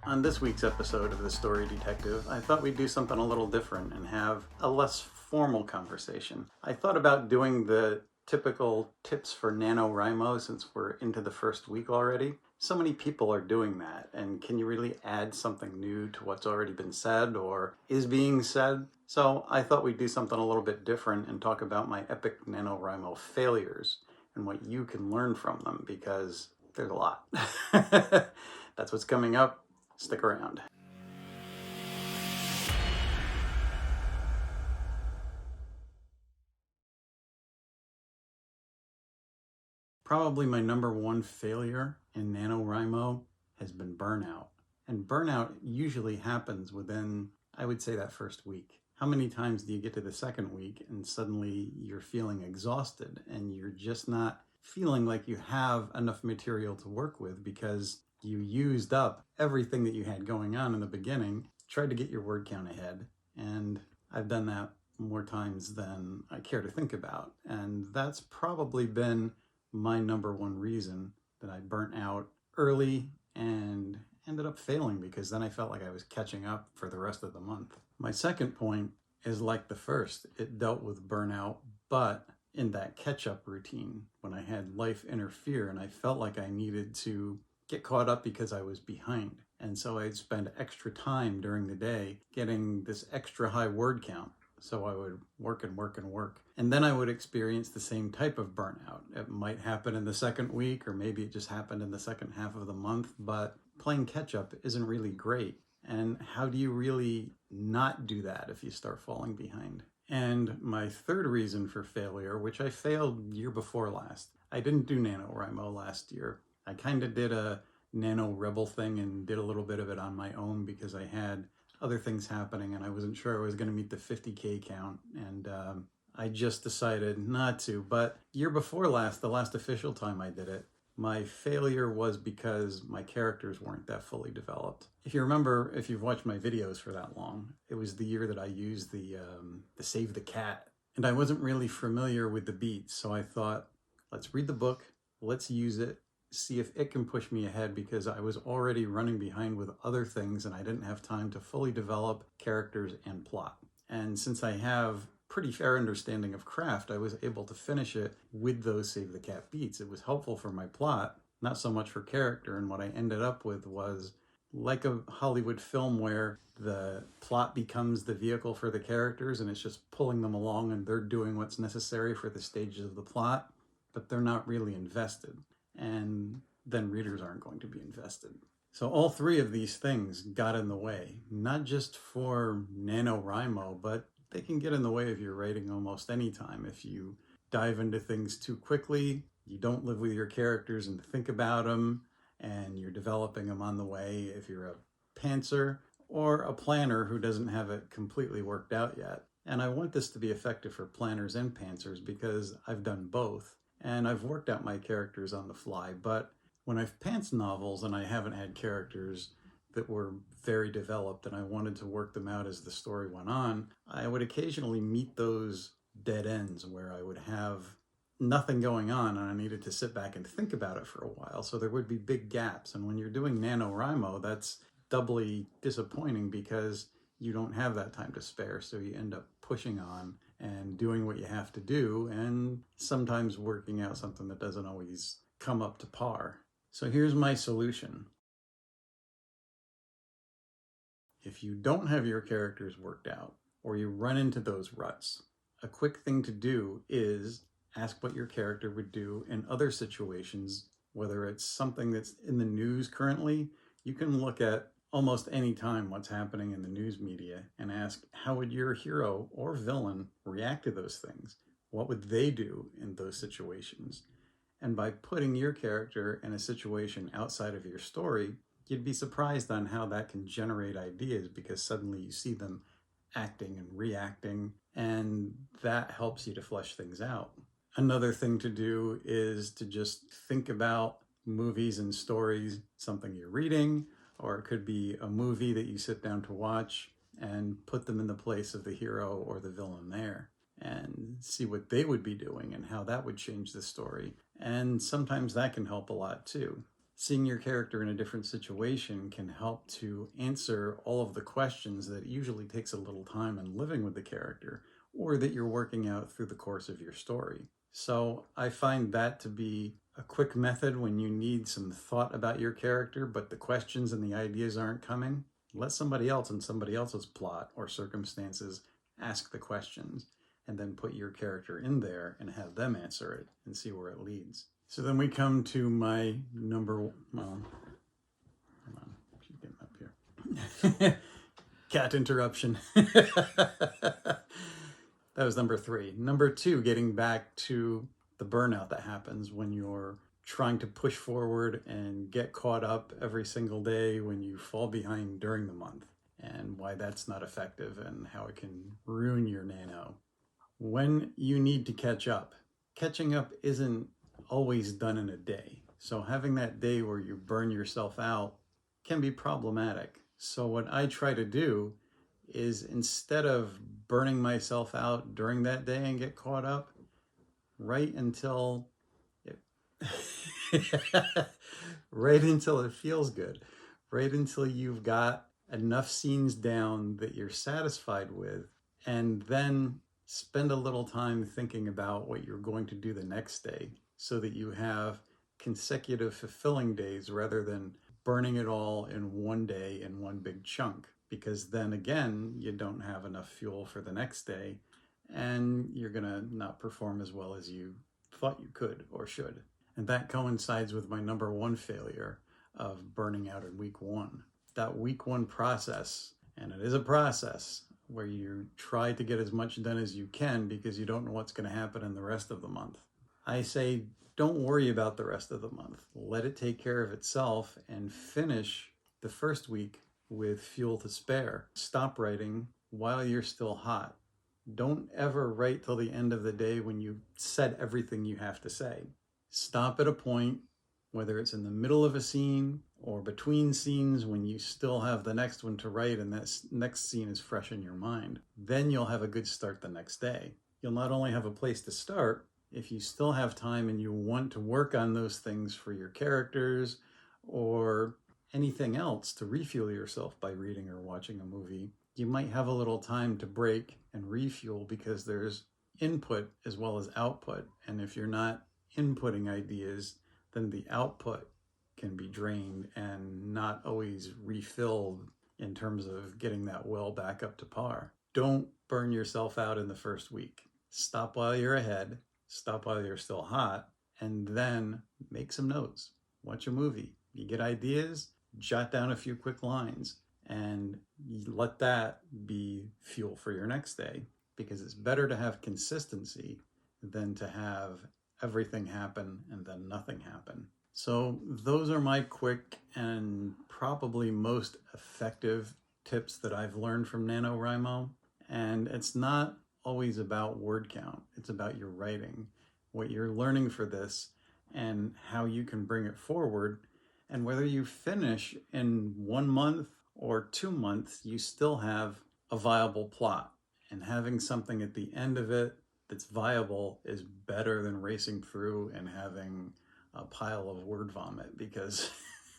On this week's episode of the Story Detective, I thought we'd do something a little different and have a less formal conversation. I thought about doing the typical tips for Nanowrimo since we're into the first week already. So many people are doing that, and can you really add something new to what's already been said or is being said? So I thought we'd do something a little bit different and talk about my epic Nanowrimo failures and what you can learn from them, because there's a lot. That's what's coming up. Stick around. Probably my number one failure in Nanowrimo has been burnout. And burnout usually happens within, I would say, that first week. How many times do you get to the second week and suddenly you're feeling exhausted and you're just not feeling like you have enough material to work with because you used up everything that you had going on in the beginning, tried to get your word count ahead, and I've done that more times than I care to think about. And that's probably been my number one reason that I burnt out early and ended up failing, because then I felt like I was catching up for the rest of the month. My second point is like the first. It dealt with burnout, but in that catch-up routine when I had life interfere and I felt like I needed to get caught up because I was behind. And so I'd spend extra time during the day getting this extra high word count. So I would work and work and work. And then I would experience the same type of burnout. It might happen in the second week, or maybe it just happened in the second half of the month, but playing catch up isn't really great. And how do you really not do that if you start falling behind? And my third reason for failure, which I failed year before last, I didn't do Nanowrimo last year. I kind of did a Nano Rebel thing and did a little bit of it on my own because I had other things happening and I wasn't sure I was going to meet the 50K count, and I just decided not to. But year before last, the last official time I did it, my failure was because my characters weren't that fully developed. If you remember, if you've watched my videos for that long, it was the year that I used the Save the Cat, and I wasn't really familiar with the beats, so I thought, let's read the book, let's use it, see if it can push me ahead, because I was already running behind with other things and I didn't have time to fully develop characters and plot. And since I have pretty fair understanding of craft, I was able to finish it with those Save the Cat beats. It was helpful for my plot, not so much for character, and what I ended up with was like a Hollywood film where the plot becomes the vehicle for the characters and it's just pulling them along and they're doing what's necessary for the stages of the plot, but they're not really invested. And then readers aren't going to be invested. So all three of these things got in the way, not just for Nanowrimo, but they can get in the way of your writing almost any time. If you dive into things too quickly, you don't live with your characters and think about them, and you're developing them on the way. If you're a pantser or a planner who doesn't have it completely worked out yet. And I want this to be effective for planners and pantsers because I've done both. And I've worked out my characters on the fly, but when I've pants novels and I haven't had characters that were very developed and I wanted to work them out as the story went on, I would occasionally meet those dead ends where I would have nothing going on and I needed to sit back and think about it for a while. So there would be big gaps. And when you're doing Nanowrimo, that's doubly disappointing because you don't have that time to spare. So you end up pushing on and doing what you have to do, and sometimes working out something that doesn't always come up to par. So here's my solution. If you don't have your characters worked out, or you run into those ruts, a quick thing to do is ask what your character would do in other situations, whether it's something that's in the news currently. You can look at almost any time what's happening in the news media and ask, how would your hero or villain react to those things? What would they do in those situations? And by putting your character in a situation outside of your story, you'd be surprised on how that can generate ideas, because suddenly you see them acting and reacting, and that helps you to flesh things out. Another thing to do is to just think about movies and stories, something you're reading, or it could be a movie that you sit down to watch, and put them in the place of the hero or the villain there and see what they would be doing and how that would change the story. And sometimes that can help a lot too. Seeing your character in a different situation can help to answer all of the questions that usually takes a little time in living with the character, or that you're working out through the course of your story. So I find that to be a quick method when you need some thought about your character, but the questions and the ideas aren't coming. Let somebody else in somebody else's plot or circumstances ask the questions, and then put your character in there and have them answer it and see where it leads. So then we come to my well, hold on, she's getting up here. Cat interruption. That was number 3. Number 2, getting back to the burnout that happens when you're trying to push forward and get caught up every single day when you fall behind during the month, and why that's not effective and how it can ruin your nano. When you need to catch up, catching up isn't always done in a day. So having that day where you burn yourself out can be problematic. So what I try to do is, instead of burning myself out during that day and get caught up, right until it right until it feels good, right until you've got enough scenes down that you're satisfied with, and then spend a little time thinking about what you're going to do the next day, so that you have consecutive fulfilling days rather than burning it all in one day in one big chunk, because then again you don't have enough fuel for the next day and you're gonna not perform as well as you thought you could or should. And that coincides with my number 1 failure of burning out in week 1. That week 1 process, and it is a process where you try to get as much done as you can because you don't know what's going to happen in the rest of the month. I say, don't worry about the rest of the month. Let it take care of itself and finish the first week with fuel to spare. Stop writing while you're still hot. Don't ever write till the end of the day when you've said everything you have to say. Stop at a point, whether it's in the middle of a scene or between scenes when you still have the next one to write and that next scene is fresh in your mind. Then you'll have a good start the next day. You'll not only have a place to start, if you still have time and you want to work on those things for your characters or anything else to refuel yourself by reading or watching a movie, you might have a little time to break and refuel, because there's input as well as output. And if you're not inputting ideas, then the output can be drained and not always refilled in terms of getting that well back up to par. Don't burn yourself out in the first week. Stop while you're ahead, stop while you're still hot, and then make some notes. Watch a movie. You get ideas, jot down a few quick lines, and let that be fuel for your next day, because it's better to have consistency than to have everything happen and then nothing happen. So those are my quick and probably most effective tips that I've learned from Nanowrimo. And it's not always about word count. It's about your writing, what you're learning for this, and how you can bring it forward. And whether you finish in 1 month or 2 months, you still have a viable plot. And having something at the end of it that's viable is better than racing through and having a pile of word vomit, because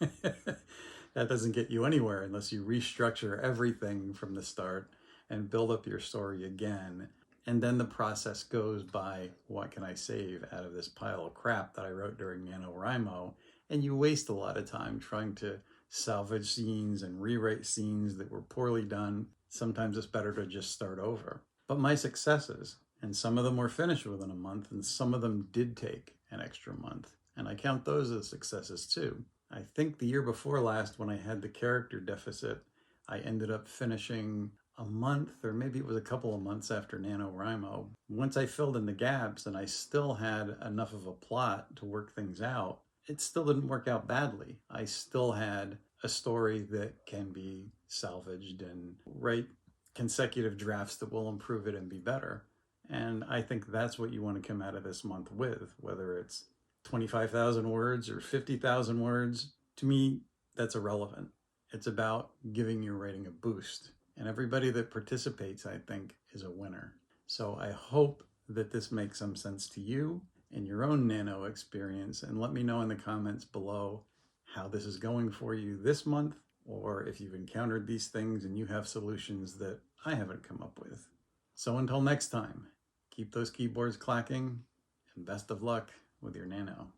that doesn't get you anywhere unless you restructure everything from the start and build up your story again. And then the process goes by, what can I save out of this pile of crap that I wrote during NaNoWriMo? And you waste a lot of time trying to salvage scenes and rewrite scenes that were poorly done. Sometimes it's better to just start over. But my successes, and some of them were finished within a month, and some of them did take an extra month, and I count those as successes too. I think the year before last, when I had the character deficit, I ended up finishing a month, or maybe it was a couple of months after NaNoWriMo. Once I filled in the gaps and I still had enough of a plot to work things out, it still didn't work out badly. I still had a story that can be salvaged and write consecutive drafts that will improve it and be better. And I think that's what you want to come out of this month with, whether it's 25,000 words or 50,000 words. To me, that's irrelevant. It's about giving your writing a boost. And everybody that participates, I think, is a winner. So I hope that this makes some sense to you in your own nano experience, and let me know in the comments below how this is going for you this month, or if you've encountered these things and you have solutions that I haven't come up with. So until next time, keep those keyboards clacking, and best of luck with your Nano.